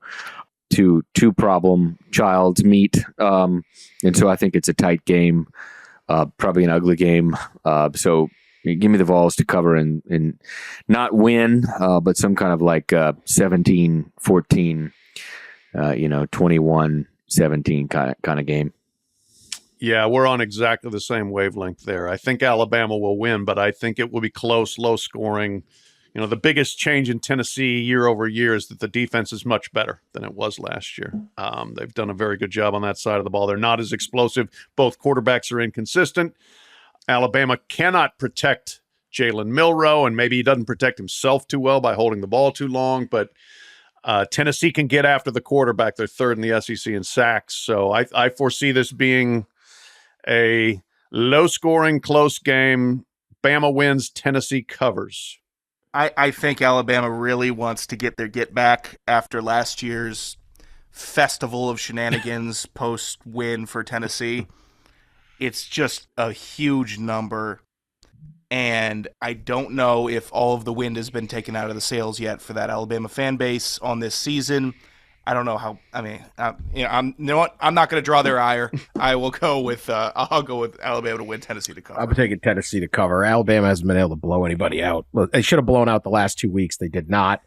Two problem childs meet. And so I think it's a tight game, probably an ugly game. So give me the Vols to cover and not win, but some kind of like 17-14, 21-17 kind of game. Yeah, we're on exactly the same wavelength there. I think Alabama will win, but I think it will be close, low scoring. The biggest change in Tennessee year over year is that the defense is much better than it was last year. They've done a very good job on that side of the ball. They're not as explosive. Both quarterbacks are inconsistent. Alabama cannot protect Jalen Milroe, and maybe he doesn't protect himself too well by holding the ball too long, but Tennessee can get after the quarterback. They're third in the SEC in sacks. So I foresee this being a low-scoring, close game. Bama wins, Tennessee covers. I think Alabama really wants to get their get back after last year's festival of shenanigans post-win for Tennessee. It's just a huge number, and I don't know if all of the wind has been taken out of the sails yet for that Alabama fan base on this season. I don't know how. I mean, you know what? I'm not going to draw their ire. I'll go with Alabama to win, Tennessee to cover. I'm taking Tennessee to cover. Alabama hasn't been able to blow anybody out. Look, they should have blown out the last 2 weeks. They did not.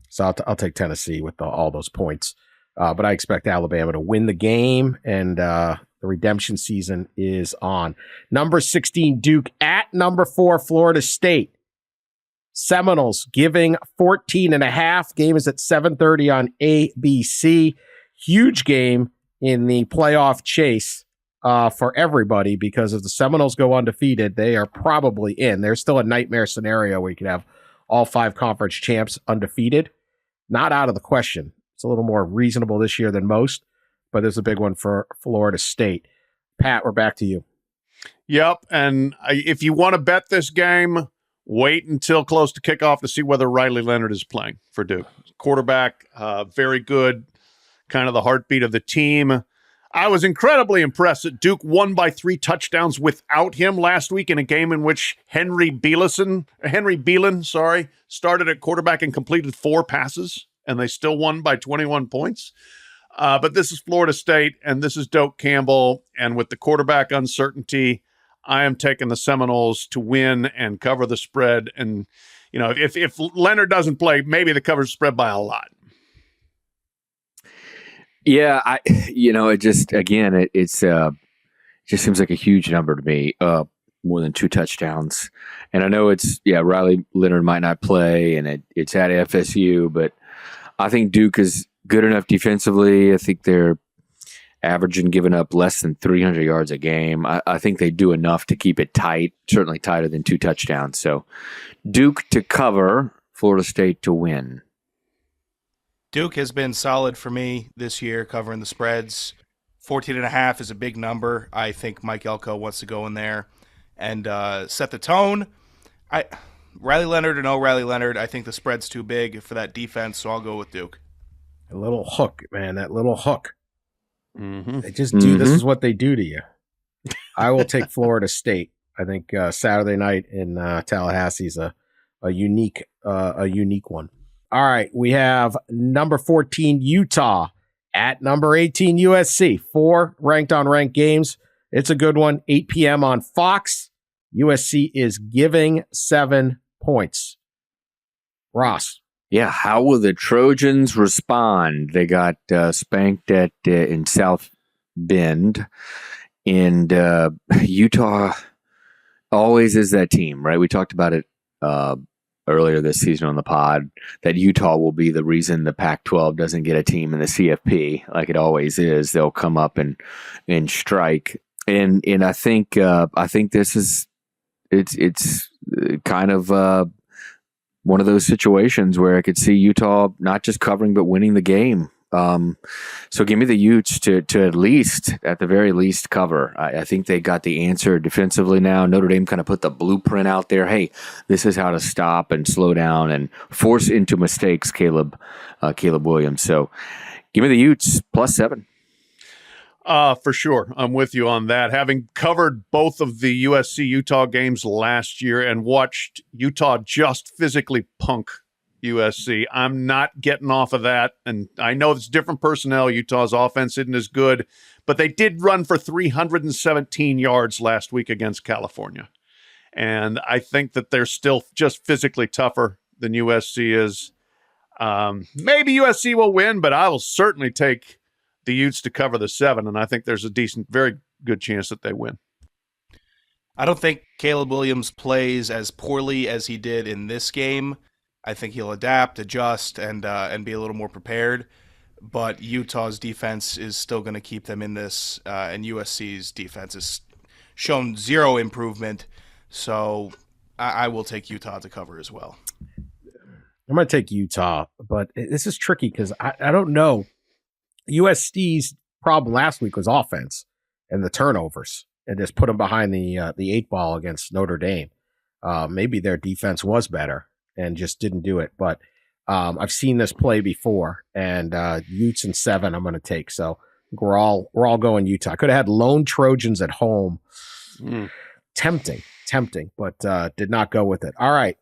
So I'll take Tennessee with all those points. But I expect Alabama to win the game, and the redemption season is on. Number 16, Duke at number 4, Florida State. Seminoles giving 14.5. Game is at 7:30 on ABC. Huge game in the playoff chase for everybody, because if the Seminoles go undefeated, they are probably in. There's still a nightmare scenario where you could have all 5 conference champs undefeated. Not out of the question. It's a little more reasonable this year than most, but there's a big one for Florida State. Pat, we're back to you. Yep, and if you want to bet this game, wait until close to kickoff to see whether Riley Leonard is playing for Duke. Quarterback, very good, kind of the heartbeat of the team. I was incredibly impressed that Duke won by 3 touchdowns without him last week in a game in which Henry Beelan, started at quarterback and completed 4 passes, and they still won by 21 points. But this is Florida State, and this is Doak Campbell, and with the quarterback uncertainty, I am taking the Seminoles to win and cover the spread. And, you know, if Leonard doesn't play, maybe the cover's spread by a lot. Yeah, it just, again, it just seems like a huge number to me, more than 2 touchdowns. And I know Riley Leonard might not play, and it's at FSU, but I think Duke is good enough defensively. I think they're averaging giving up less than 300 yards a game. I think they do enough to keep it tight, certainly tighter than 2 touchdowns. So Duke to cover, Florida State to win. Duke has been solid for me this year, covering the spreads. 14.5 is a big number. I think Mike Elko wants to go in there and set the tone. Riley Leonard or no Riley Leonard, I think the spread's too big for that defense, so I'll go with Duke. A little hook, man, that little hook. Mm-hmm. They just do. This is what they do to you. I will take Florida State. I think Saturday night in Tallahassee is a unique one. All right, we have number 14 Utah at number 18 USC. 4 ranked on ranked games. It's a good one. 8 p.m. on Fox. USC is giving 7 points. Ross. Yeah, how will the Trojans respond? They got spanked in South Bend, and Utah always is that team, right? We talked about it earlier this season on the pod, that Utah will be the reason the Pac-12 doesn't get a team in the CFP, like it always is. They'll come up and strike, and I think this is it's kind of one of those situations where I could see Utah not just covering but winning the game. So give me the Utes to at the very least cover. I think they got the answer defensively now. Notre Dame kind of put the blueprint out there. Hey, this is how to stop and slow down and force into mistakes, Caleb Williams. So give me the Utes +7. For sure. I'm with you on that. Having covered both of the USC-Utah games last year and watched Utah just physically punk USC, I'm not getting off of that. And I know it's different personnel. Utah's offense isn't as good, but they did run for 317 yards last week against California. And I think that they're still just physically tougher than USC is. Maybe USC will win, but I will certainly take the Utes to cover the 7, and I think there's a very good chance that they win. I don't think Caleb Williams plays as poorly as he did in this game. I think he'll adapt, adjust, and be a little more prepared. But Utah's defense is still going to keep them in this, and USC's defense has shown zero improvement. So I will take Utah to cover as well. I'm going to take Utah, but this is tricky because I don't know. USC's problem last week was offense and the turnovers, and just put them behind the 8 ball against Notre Dame. Maybe their defense was better and just didn't do it. But I've seen this play before, and Utes in 7 I'm going to take. So we're all going Utah. I could have had lone Trojans at home. Tempting, but did not go with it. All right.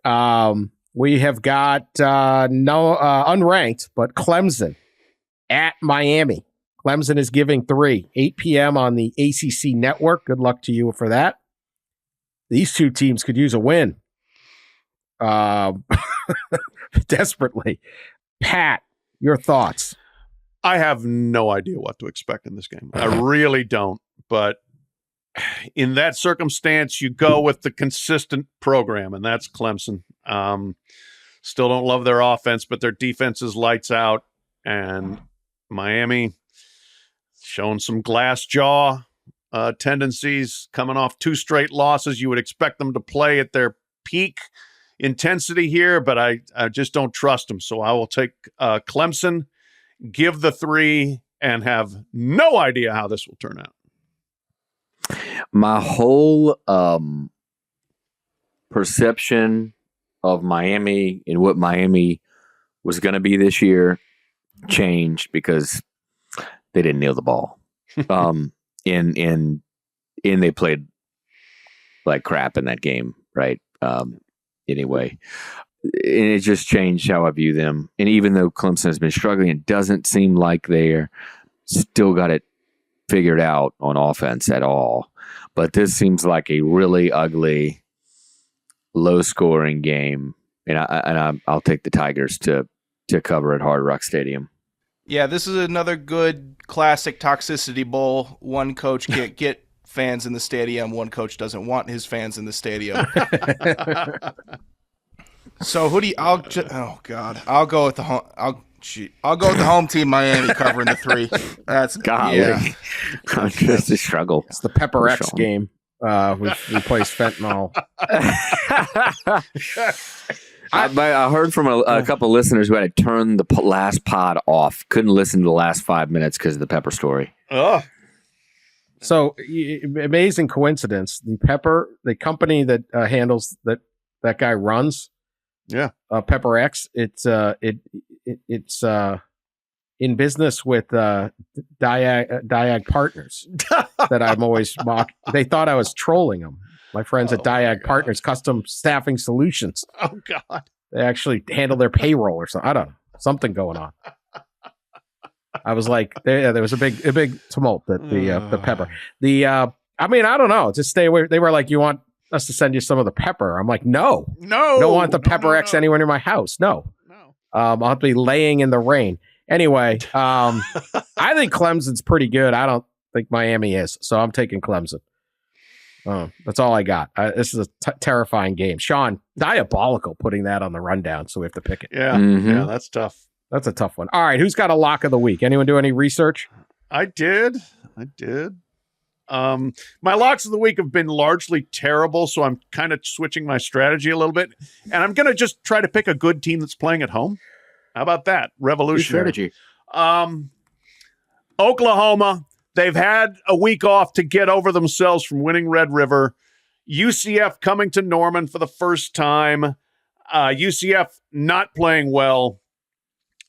We have got unranked, but Clemson at Miami. Clemson is giving 3, 8 p.m. on the ACC network. Good luck to you for that. These two teams could use a win. Desperately. Pat, your thoughts? I have no idea what to expect in this game. I really don't. But in that circumstance, you go with the consistent program, and that's Clemson. Still don't love their offense, but their defense is lights out. And Miami showing some glass jaw tendencies, coming off 2 straight losses. You would expect them to play at their peak intensity here, but I just don't trust them. So I will take Clemson, give the 3, and have no idea how this will turn out. My whole perception of Miami and what Miami was going to be this year changed because they didn't kneel the ball. And they played like crap in that game, right? Anyway, and it just changed how I view them. And even though Clemson has been struggling, it doesn't seem like they're still got it figured out on offense at all. But this seems like a really ugly, low-scoring game, and I'll take the Tigers to cover at Hard Rock Stadium. Yeah, this is another good classic toxicity bowl. One coach can't get fans in the stadium. One coach doesn't want his fans in the stadium. So who do you? I'll go with the home. I'll go with the home team, Miami, covering the 3. That's golly. Yeah. Just a struggle. It's the Pepper X game. We replaced fentanyl. I heard from a couple of listeners who had to turn the last pod off. Couldn't listen to the last 5 minutes because of the Pepper story. Oh. So amazing coincidence. The company that handles that guy runs. Yeah. Pepper X. It's in business with Diag Partners that I'm always mock. They thought I was trolling them. My friends at Diag Partners, Custom Staffing Solutions. Oh God! They actually handle their payroll or something. I don't know, something going on. I was like, there was a big tumult at the Pepper. I mean, I don't know. Just stay away. They were like, you want us to send you some of the pepper? I'm like, no, I don't want the Pepper X anywhere near my house. No. I'll have to be laying in the rain. Anyway, I think Clemson's pretty good. I don't think Miami is, so I'm taking Clemson. That's all I got. This is a terrifying game. Sean, diabolical putting that on the rundown, so we have to pick it. Yeah, yeah, that's tough. That's a tough one. All right, who's got a lock of the week? Anyone do any research? I did. My locks of the week have been largely terrible, so I'm kind of switching my strategy a little bit, and I'm going to just try to pick a good team that's playing at home. How about that? Revolutionary strategy. Oklahoma. They've had a week off to get over themselves from winning Red River. UCF coming to Norman for the first time. UCF not playing well.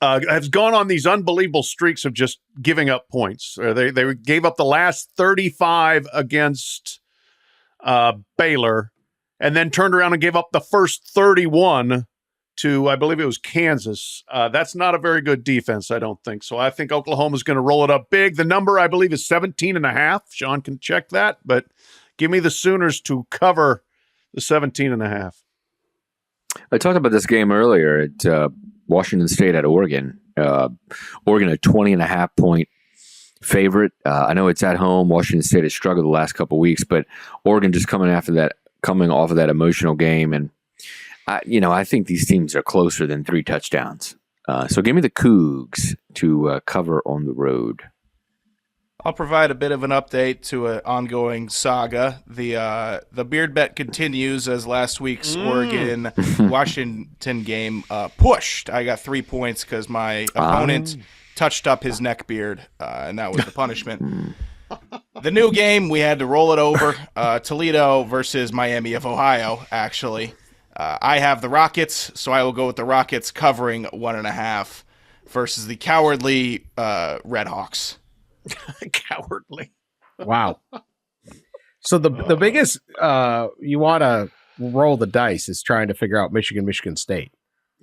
Has gone on these unbelievable streaks of just giving up points. They gave up the last 35 against Baylor and then turned around and gave up the first 31 to, I believe it was Kansas. That's not a very good defense, I don't think. So I think Oklahoma's going to roll it up big. The number, I believe, is 17.5. Sean can check that, but give me the Sooners to cover the 17.5. I talked about this game earlier at Washington State at Oregon. Oregon, a 20.5 point favorite. I know it's at home. Washington State has struggled the last couple of weeks, but Oregon just coming off of that emotional game. And I think these teams are closer than 3 touchdowns. So give me the Cougs to cover on the road. I'll provide a bit of an update to an ongoing saga. The beard bet continues as last week's Oregon-Washington game pushed. I got 3 points because my opponent touched up his neck beard, and that was the punishment. The new game, we had to roll it over. Toledo versus Miami of Ohio, actually. I have the Rockets, so I will go with the Rockets covering 1.5 versus the cowardly Redhawks. Cowardly. Wow. So the biggest you want to roll the dice is trying to figure out Michigan State.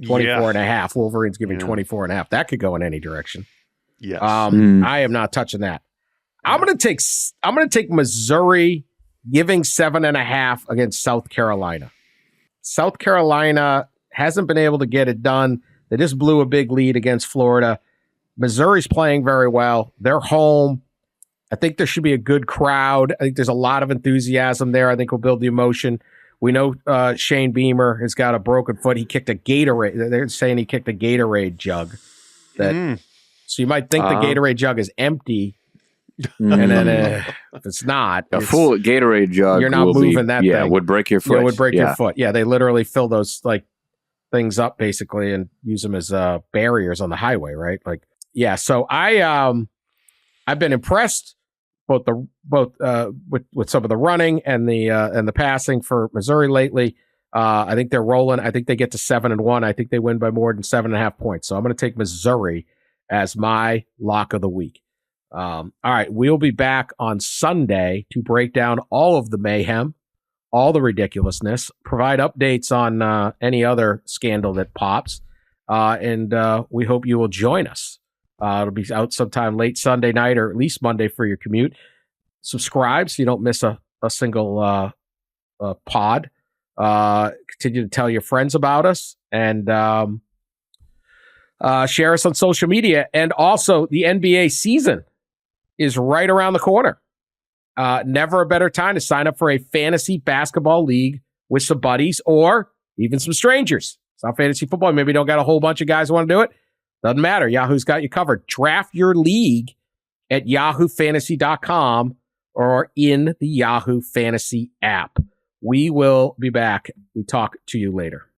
24.5. Wolverines giving 24.5. That could go in any direction. Yes. I am not touching that. I'm going to take Missouri giving 7.5 against South Carolina. South Carolina hasn't been able to get it done. They just blew a big lead against Florida. Missouri's playing very well. They're home. I think there should be a good crowd. I think there's a lot of enthusiasm there. I think we'll build the emotion. We know Shane Beamer has got a broken foot. He kicked a Gatorade. They're saying he kicked a Gatorade jug. So you might think the Gatorade jug is empty. And then if it's not, a full Gatorade jug, you're not moving that thing. Yeah, would break your foot. Yeah, would break your foot. Yeah, they literally fill those like things up basically and use them as barriers on the highway, right? Like, yeah. So I've been impressed with some of the running and the passing for Missouri lately. I think they're rolling. I think they get to 7-1. I think they win by more than 7.5 points. So I'm going to take Missouri as my lock of the week. All right, we'll be back on Sunday to break down all of the mayhem, all the ridiculousness, provide updates on any other scandal that pops, and we hope you will join us. It'll be out sometime late Sunday night or at least Monday for your commute. Subscribe so you don't miss a single pod. Continue to tell your friends about us and share us on social media. And also, the NBA season is right around the corner. Never a better time to sign up for a fantasy basketball league with some buddies or even some strangers. It's not fantasy football. Maybe you don't got a whole bunch of guys who want to do it. Doesn't matter. Yahoo's got you covered. Draft your league at yahoofantasy.com or in the Yahoo Fantasy app. We will be back. We talk to you later.